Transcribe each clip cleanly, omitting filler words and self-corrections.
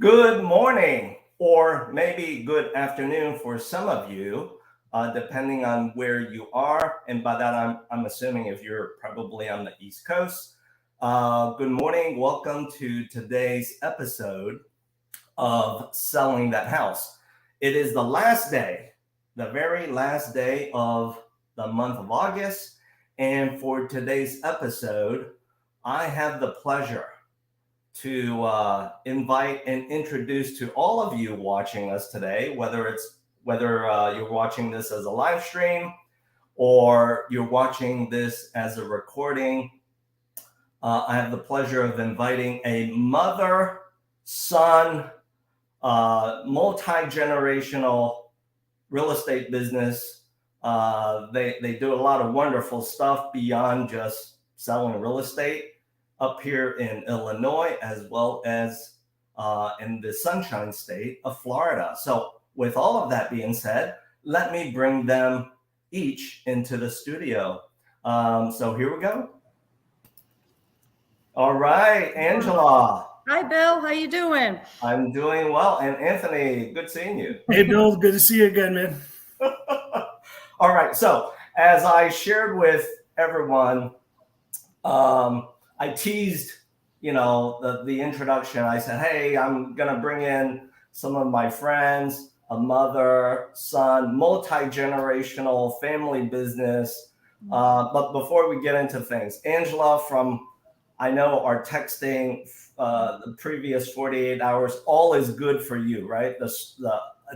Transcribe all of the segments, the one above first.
Good morning, or maybe good afternoon for some of you, depending on where you are. And by that, I'm assuming if you're probably on the East Coast. Good morning. Welcome to today's episode of Selling That House. It is the last day, the very last day of the month of August. And for today's episode, I have the pleasure to invite and introduce to all of you watching us today, whether you're watching this as a live stream or you're watching this as a recording. I have the pleasure of inviting a mother-son, multi-generational real estate business. They do a lot of wonderful stuff beyond just selling real estate up here in Illinois, as well as in the Sunshine State of Florida. So with all of that being said, let me bring them each into the studio. So here we go. All right, Angela. Hi, Bill. How you doing? I'm doing well. And Anthony, good seeing you. Hey, Bill. Good to see you again, man. All right. So as I shared with everyone, I teased, the introduction. I said, hey, I'm going to bring in some of my friends, a mother, son, multi-generational family business. But before we get into things, Angela, I know our texting the previous 48 hours, all is good for you, right? The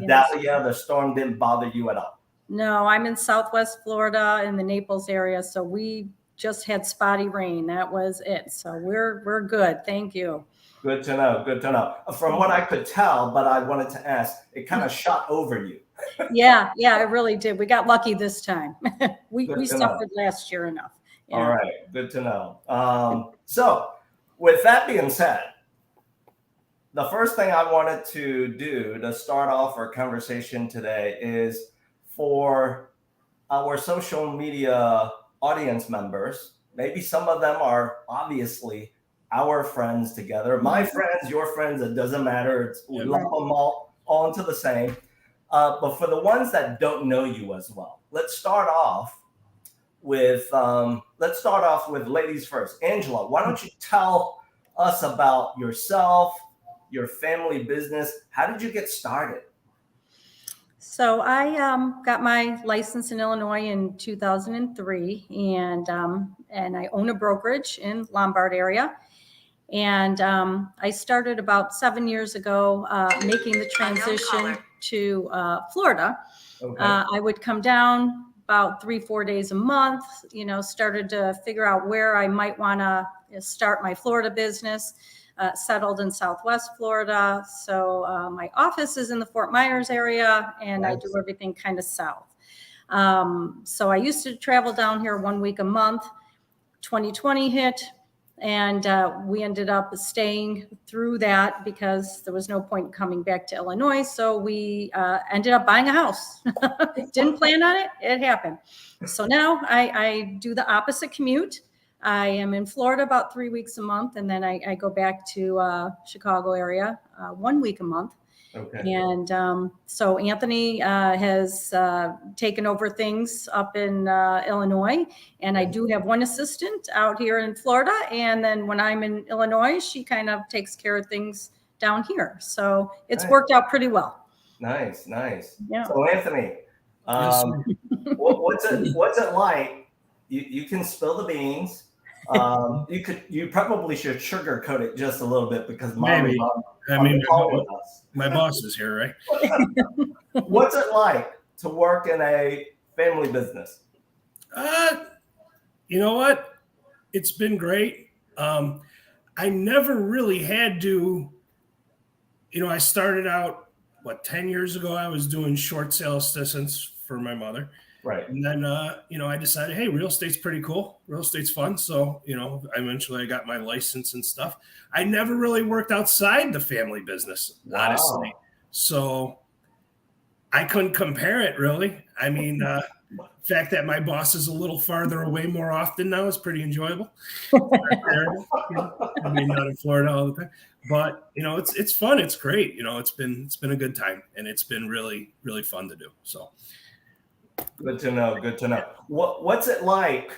Dahlia, the storm didn't bother you at all. No, I'm in Southwest Florida in the Naples area. So we just had spotty rain. That was it. So we're good. Thank you. Good to know. Good to know. From what I could tell, but I wanted to ask, it kind of shot over you. Yeah, it really did. We got lucky this time. we suffered last year enough. Yeah. All right. Good to know. So with that being said, the first thing I wanted to do to start off our conversation today is for our social media audience members. Maybe some of them are obviously our friends together, my friends, your friends, it doesn't matter. We lump them all into the same. But for the ones that don't know you as well, let's start off with ladies first. Angela, why don't you tell us about yourself, your family business? How did you get started? So I got my license in Illinois in 2003, and I own a brokerage in Lombard area. And I started about 7 years ago making the transition to Florida. Okay. I would come down about 3-4 days a month, started to figure out where I might want to start my Florida business. Settled in Southwest Florida. So my office is in the Fort Myers area, and nice. I do everything kind of south. So I used to travel down here 1 week a month. 2020 hit, and we ended up staying through that because there was no point in coming back to Illinois. So we ended up buying a house. Didn't plan on it. It happened. So now I do the opposite commute. I am in Florida about 3 weeks a month, and then I go back to Chicago area 1 week a month. Okay. And so Anthony has taken over things up in Illinois, and I do have one assistant out here in Florida. And then when I'm in Illinois, she kind of takes care of things down here. So it's nice. Worked out pretty well. Nice. Yeah. So Anthony, what's it like? You can spill the beans. You probably should sugarcoat it just a little bit because my boss is here, right? What's it like to work in a family business? You know what? It's been great. I never really had to, I started out, 10 years ago, I was doing short sale assistance for my mother. Right. And then, I decided, hey, real estate's pretty cool. Real estate's fun. So, eventually I got my license and stuff. I never really worked outside the family business, honestly. So I couldn't compare it really. I mean, The fact that my boss is a little farther away more often now is pretty enjoyable. I mean, not in Florida all the time, but it's fun. It's great. It's been a good time, and it's been really, really fun to do. So good to know. Good to know. What's it like,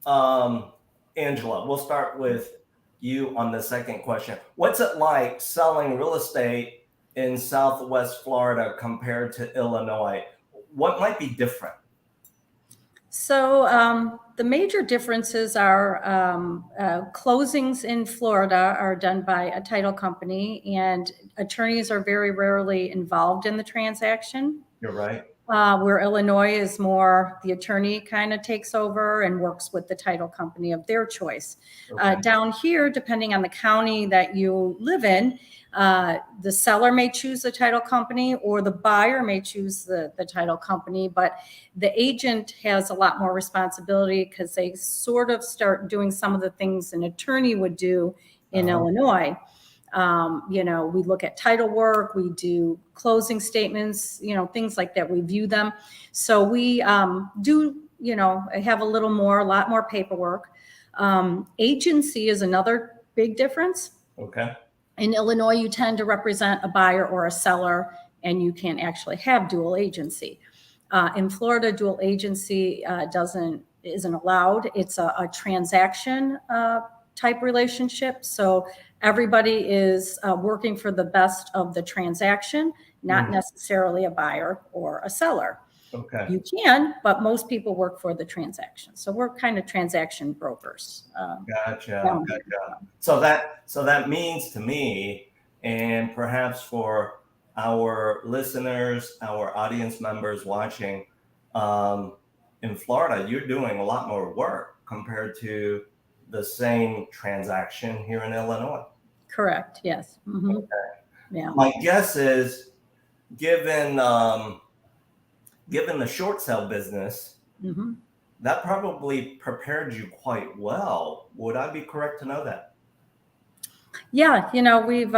Angela? We'll start with you on the second question. What's it like selling real estate in Southwest Florida compared to Illinois? What might be different? So the major differences are closings in Florida are done by a title company, and attorneys are very rarely involved in the transaction. You're right. Where Illinois is more the attorney kind of takes over and works with the title company of their choice. Okay. Down here, depending on the county that you live in, the seller may choose the title company or the buyer may choose the title company, but the agent has a lot more responsibility because they sort of start doing some of the things an attorney would do in Illinois. We look at title work, we do closing statements, things like that. We view them. So we do, have a lot more paperwork. Agency is another big difference. Okay. In Illinois, you tend to represent a buyer or a seller, and you can actually have dual agency. In Florida, dual agency isn't allowed. It's a transaction type relationship. So everybody is working for the best of the transaction, not necessarily a buyer or a seller. Okay. You can, but most people work for the transaction. So we're kind of transaction brokers. Gotcha. So that means to me, and perhaps for our listeners, our audience members watching, in Florida, you're doing a lot more work compared to the same transaction here in Illinois. Correct. Yes. Mm-hmm. Okay. Yeah. My guess is, given the short sale business, that probably prepared you quite well. Would I be correct to know that? Yeah, we've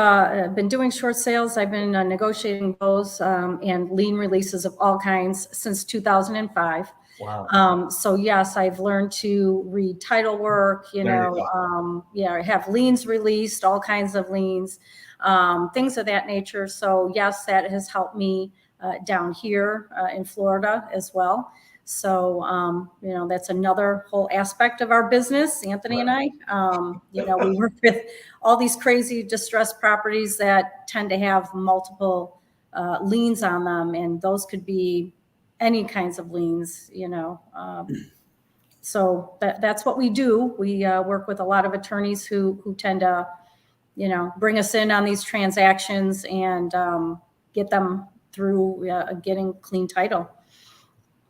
been doing short sales. I've been negotiating those and lien releases of all kinds since 2005. Wow. So yes, I've learned to read title work, I have liens released, all kinds of liens, things of that nature. So yes, that has helped me down here in Florida as well. So, that's another whole aspect of our business, Anthony and I. We work with all these crazy distressed properties that tend to have multiple liens on them, and those could be any kinds of liens, So that's what we do. We work with a lot of attorneys who tend to, bring us in on these transactions and get them through getting clean title.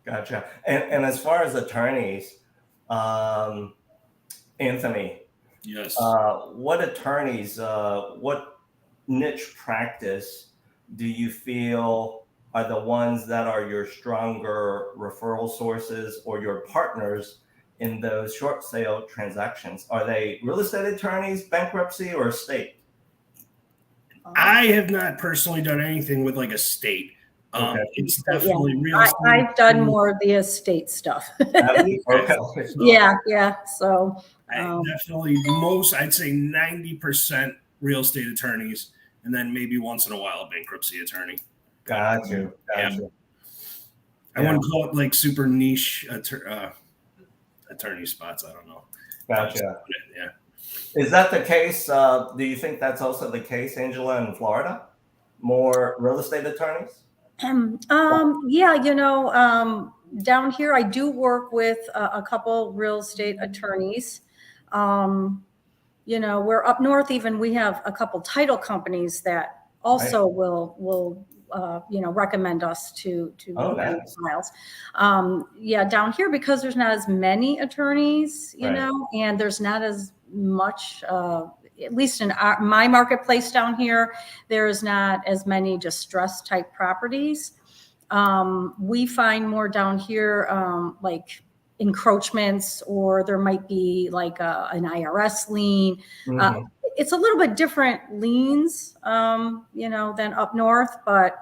Gotcha. And as far as attorneys, Anthony, yes, what niche practice do you feel are the ones that are your stronger referral sources or your partners in those short sale transactions? Are they real estate attorneys, bankruptcy, or estate? I have not personally done anything with like estate. Okay. It's definitely real estate. I've done more of the estate stuff. Okay. Yeah. So definitely I'd say 90% real estate attorneys, and then maybe once in a while a bankruptcy attorney. Gotcha. I wouldn't call it like super niche attorney spots. I don't know. Gotcha. Yeah. Is that the case? Do you think that's also the case, Angela, in Florida? More real estate attorneys? Down here I do work with a couple real estate attorneys. We're up north, even we have a couple title companies that also will recommend us to nice. files. Down here, because there's not as many attorneys, and there's not as much, at least in my marketplace down here, there's not as many distressed type properties. We find more down here, like encroachments, or there might be like an IRS lien. It's a little bit different liens, than up north, but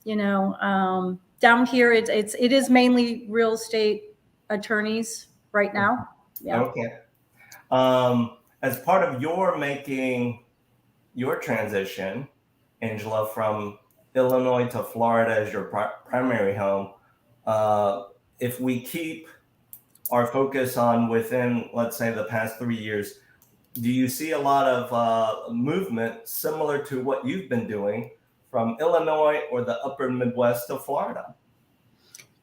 Down here, it is mainly real estate attorneys right now. Yeah. Okay. As part of your making your transition, Angela, from Illinois to Florida as your primary home, if we keep our focus on within, let's say, the past 3 years, do you see a lot of movement similar to what you've been doing from Illinois or the upper Midwest to Florida?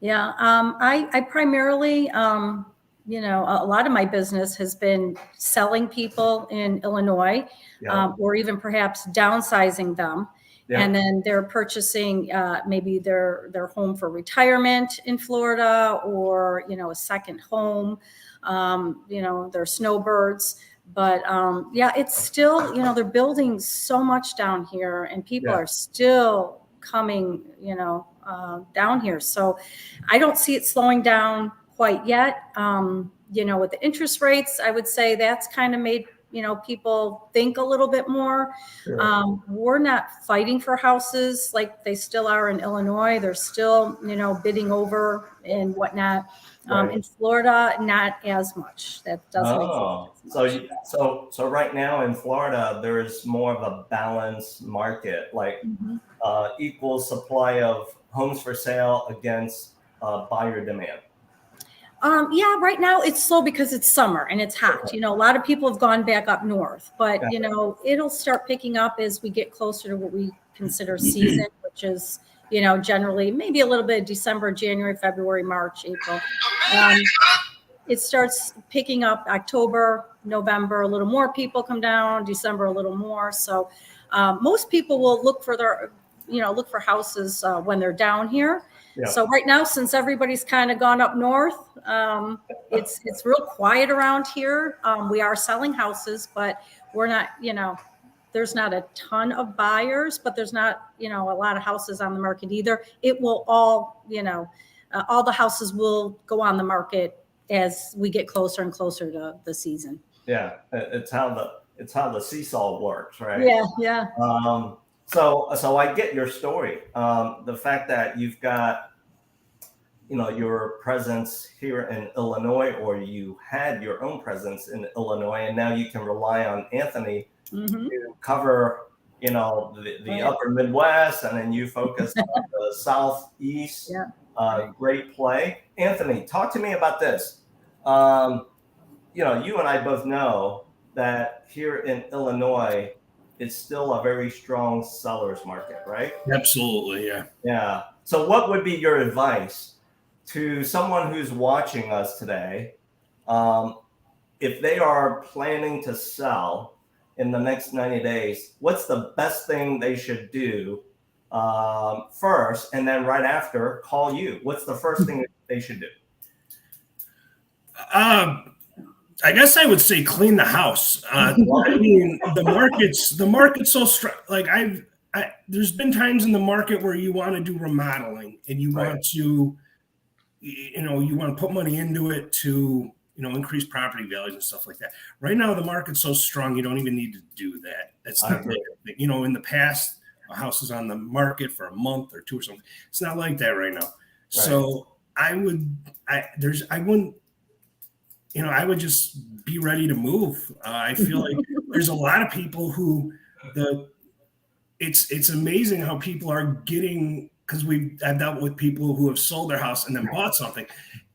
Yeah, I primarily, a lot of my business has been selling people in Illinois, Yeah. or even perhaps downsizing them. Yeah. And then they're purchasing maybe their home for retirement in Florida, or, a second home, they're snowbirds. But yeah, it's still, they're building so much down here, and people Yeah. are still coming, down here. So I don't see it slowing down quite yet. With the interest rates, I would say that's kind of made, people think a little bit more. Sure. We're not fighting for houses like they still are in Illinois. They're still, bidding over and whatnot. Right. In Florida, not as much. That doesn't exist as much. So right now in Florida, there's more of a balanced market, like equal supply of homes for sale against buyer demand. Yeah, right now it's slow because it's summer and it's hot. Okay. A lot of people have gone back up north, but Yeah. it'll start picking up as we get closer to what we consider season, which is, generally maybe a little bit of December, January, February, March, April. It starts picking up October, November, a little more people come down, December a little more. So most people will look for look for houses when they're down here. Yeah. So right now, since everybody's kind of gone up north, it's real quiet around here. We are selling houses, but we're not, there's not a ton of buyers, but there's not, a lot of houses on the market either. It will all, all the houses will go on the market as we get closer and closer to the season. Yeah, it's how the seesaw works, right? Yeah, yeah. So I get your story. The fact that you've got, your presence here in Illinois, or you had your own presence in Illinois, and now you can rely on Anthony to cover, the Right. upper Midwest, and then you focus on the Southeast. Yeah. Great play. Anthony, talk to me about this. You and I both know that here in Illinois, it's still a very strong seller's market, right? Absolutely, yeah. Yeah. So what would be your advice to someone who's watching us today, if they are planning to sell in the next 90 days, what's the best thing they should do first, and then right after call you? What's the first thing they should do? I guess I would say clean the house. I mean, the market's so strong. Like there's been times in the market where you want to do remodeling and you want to, you want to put money into it to, increase property values and stuff like that. Right now, the market's so strong, you don't even need to do that. That's not like, in the past, a house is on the market for a month or two or something. It's not like that right now. Right. So I would just be ready to move. I feel like there's a lot of people who it's amazing how people are getting, because I've dealt with people who have sold their house and then bought something.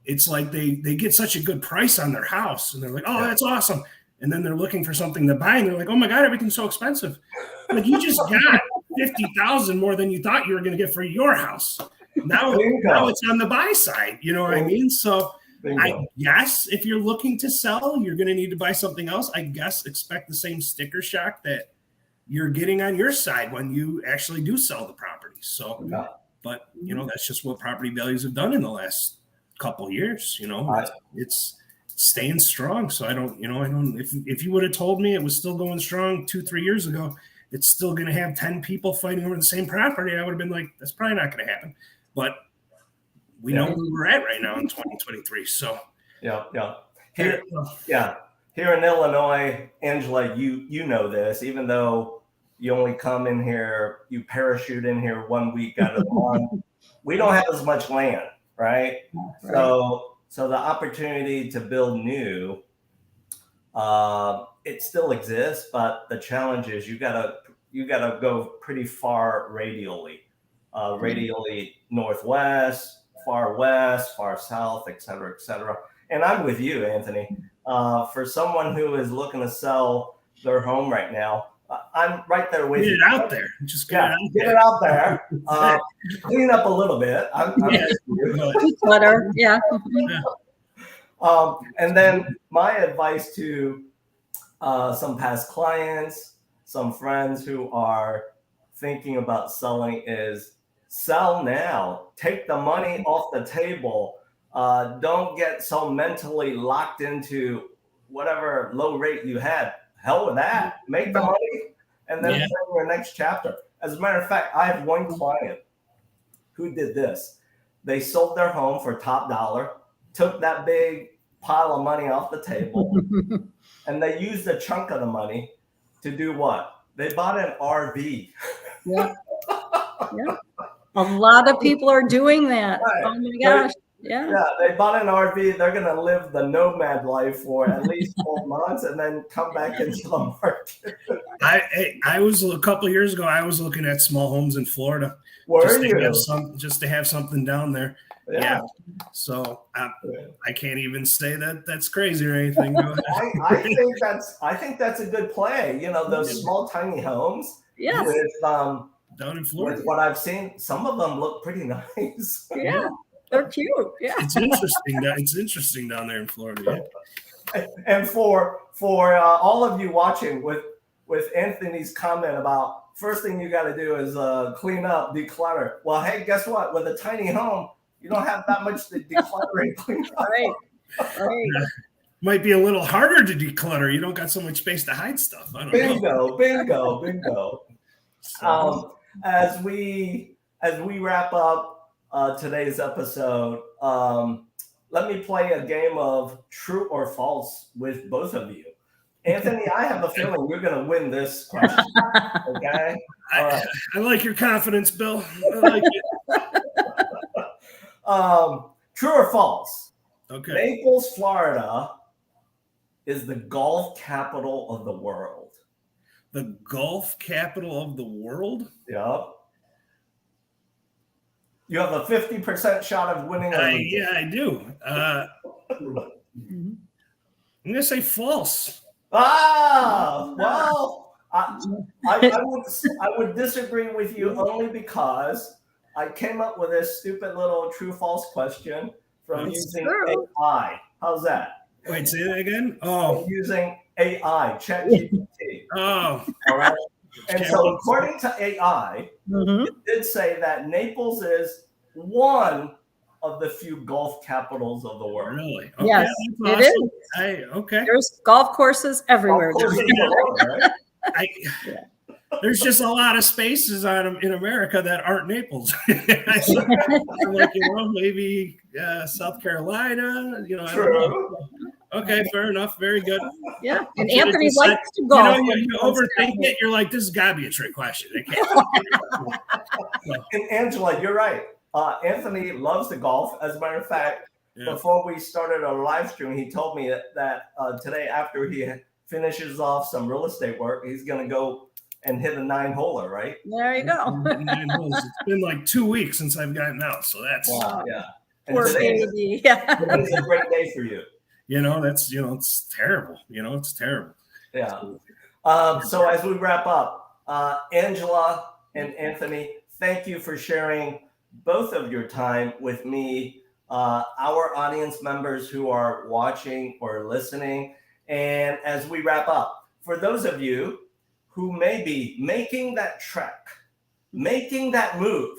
It's like they get such a good price on their house and they're like, oh, that's awesome. And then they're looking for something to buy and they're like, oh my God, everything's so expensive. Like you just got $50,000 more than you thought you were going to get for your house. Now it's on the buy side. You know what I mean? So I guess if you're looking to sell, you're going to need to buy something else. I guess expect the same sticker shock that you're getting on your side when you actually do sell the property. So, but that's just what property values have done in the last couple years. It's staying strong. So I don't. If you would have told me it was still going strong 2-3 years ago, it's still going to have 10 people fighting over the same property, I would have been like, that's probably not going to happen. But we know where we're at right now in 2023. So here in Illinois, Angela, you know this, even though you only come in here, you parachute in here 1 week out of the month. We don't have as much land, right? Right. So the opportunity to build new, it still exists, but the challenge is you gotta go pretty far radially, radially northwest, far west, far south, et cetera, et cetera. And I'm with you, Anthony. For someone who is looking to sell their home right now, I'm right there with Get you. it out there. Just get it out Get there. it out there. Clean up a little bit. I'm Yeah. with you. Declutter. Yeah. And then my advice to some past clients, some friends who are thinking about selling is sell now. Take the money off the table. Don't get so mentally locked into whatever low rate you had. Hell with that. Make the money and then plan your next chapter. As a matter of fact, I have one client who did this. They sold their home for top dollar, took that big pile of money off the table, and they used a chunk of the money to do what? They bought an RV. Yeah. Yeah. A lot of people are doing that. Right. Oh my gosh. Yeah. Yeah, they bought an RV. They're going to live the nomad life for at least 12 months and then come back into the market. I was a couple of years ago. I was looking at small homes in Florida. Were Just to have something down there. Yeah. So I can't even say that that's crazy or anything. I think that's a good play. You know, those small tiny homes. Yes. With, down in Florida. With what I've seen, some of them look pretty nice. Yeah. They're cute. Yeah. It's interesting. It's interesting down there in Florida. Yeah. And for all of you watching, with Anthony's comment about first thing you got to do is clean up, declutter. Well, hey, guess what? With a tiny home, you don't have that much to declutter and clean up. Right. Might be a little harder to declutter. You don't got so much space to hide stuff. I don't know. Bingo. As we wrap up today's episode, let me play a game of true or false with both of you. Anthony, I have a feeling you're going to win this question. Okay. I like your confidence, Bill. I like it. True or false? Okay. Naples, Florida is the golf capital of the world. The golf capital of the world? Yep. You have a 50% shot of winning. Yeah, I do. I'm going to say false. Well, I would disagree with you only because I came up with this stupid little true-false question from using AI. How's that? Wait, say that again? Oh. I'm using AI, ChatGPT. Oh. All right. And so according to AI, it did say that Naples is one of the few golf capitals of the world. Really? Okay, yes, awesome. it is. Okay. There's golf courses everywhere. There's just a lot of spaces on them in America that aren't Naples. Maybe South Carolina. I don't know. Okay, fair enough. Very good. Yeah, and Anthony likes to golf. You overthink it. You're like, this has got to be a trick question. And Angela, you're right. Anthony loves to golf. As a matter of fact, before we started our live stream, he told me that today, after he finishes off some real estate work, he's going to go and hit a 9-holer, right? There you go. 9 holes. It's been like 2 weeks since I've gotten out, so that's Poor baby. Yeah, today's a great day for you. That's it's terrible. It's terrible. Yeah. So as we wrap up, Angela and Anthony, thank you for sharing both of your time with me, our audience members who are watching or listening. And as we wrap up, for those of you who may be making that trek, making that move,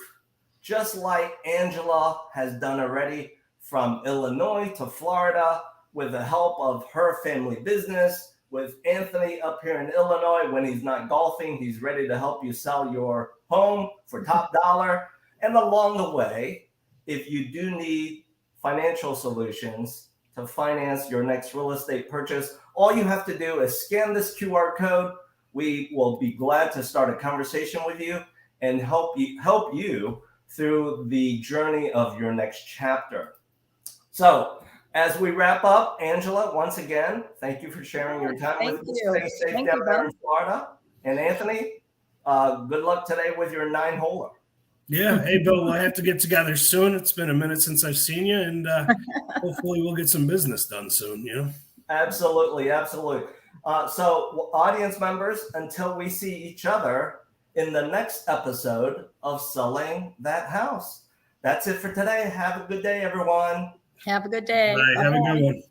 just like Angela has done already from Illinois to Florida with the help of her family business, with Anthony up here in Illinois, when he's not golfing, he's ready to help you sell your home for top dollar. And along the way, if you do need financial solutions to finance your next real estate purchase, all you have to do is scan this QR code. we will be glad to start a conversation with you and help you through the journey of your next chapter. So as we wrap up, Angela, once again, thank you for sharing your time with us. Stay safe down there in Florida. And Anthony, good luck today with your 9-holer. Yeah. Hey, Bill, we'll have to get together soon. It's been a minute since I've seen you, and hopefully we'll get some business done soon, you know? Absolutely. Absolutely. So audience members, until we see each other in the next episode of Selling That House. That's it for today. Have a good day, everyone. Have a good day. All right, have a good one.